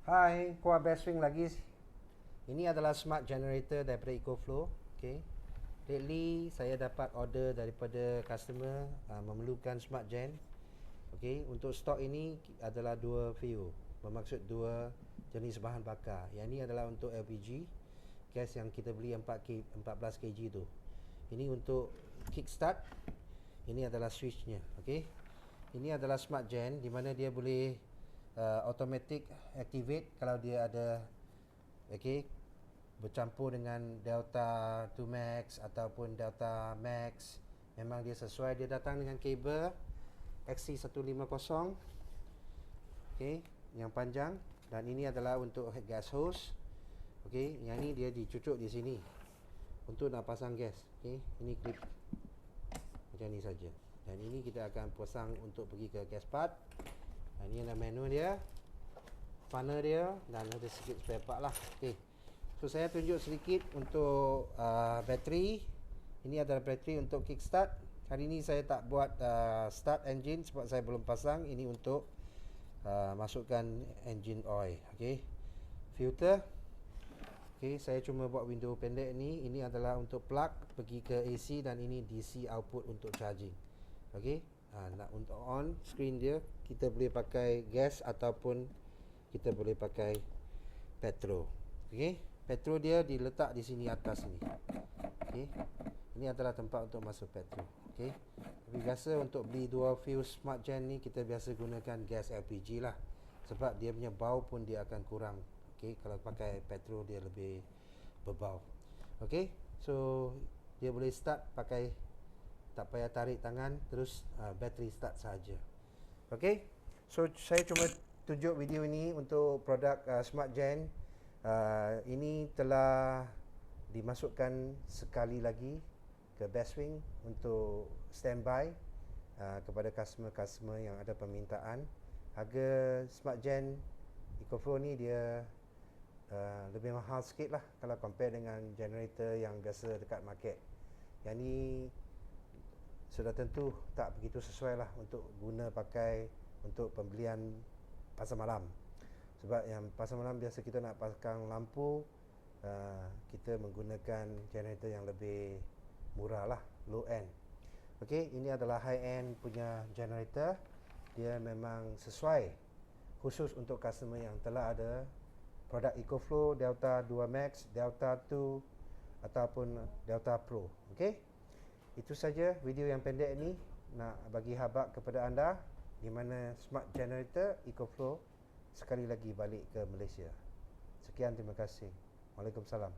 Hai, Kuah Bestwing lagi. Ini adalah smart generator daripada EcoFlow. Okay. Lately saya dapat order daripada customer memerlukan smart gen. Okay. Untuk stok ini adalah dua VU, bermaksud dua jenis bahan bakar. Yang ini adalah untuk LPG, gas yang kita beli 14 kg tu. Ini untuk kickstart. Ini adalah switchnya. Okay. Ini adalah smart gen di mana dia boleh automatic activate kalau dia ada bercampur dengan Delta 2 Max ataupun Delta Max. Memang dia sesuai, dia datang dengan kabel XC150 yang panjang, dan ini adalah untuk gas hose. Yang ni dia dicucuk di sini untuk nak pasang gas. Ini klip macam ni saja. Dan ini kita akan pasang untuk pergi ke gas part. Ini adalah menu dia, funnel dia, dan ada sikit spare part lah. So saya tunjuk sedikit untuk bateri. Ini adalah bateri untuk kickstart. Hari ini saya tak buat start engine sebab saya belum pasang. Ini untuk masukkan engine oil. Filter. Saya cuma buat window pendek ni. Ini adalah untuk plug pergi ke AC, dan ini DC output untuk charging. Nak untuk on screen dia, kita boleh pakai gas ataupun kita boleh pakai petrol. Petrol dia diletak di sini atas ni. Ini adalah tempat untuk masuk petrol. Tapi biasa untuk beli dua fuse smart gen ni, kita biasa gunakan gas LPG lah, sebab dia punya bau pun dia akan kurang. Kalau pakai petrol dia lebih berbau. So dia boleh start pakai, tak payah tarik tangan, terus bateri start saja. So saya cuma tunjuk video ini untuk produk smart gen. Ini telah dimasukkan sekali lagi ke Bestwing untuk standby kepada customer-customer yang ada permintaan. Harga smart gen EcoFlow ni dia lebih mahal sikit lah kalau compare dengan generator yang biasa dekat market. Yang ni sudah tentu tak begitu sesuai lah untuk guna pakai untuk pembelian pasar malam. Sebab yang pasar malam biasa kita nak pasang lampu, kita menggunakan generator yang lebih murah lah, low end. Ini adalah high end punya generator. Dia memang sesuai khusus untuk customer yang telah ada produk EcoFlow Delta 2 Max, Delta 2 ataupun Delta Pro. Itu saja video yang pendek ni, nak bagi habaq kepada anda di mana smart generator EcoFlow sekali lagi balik ke Malaysia. Sekian, terima kasih. Waalaikumsalam.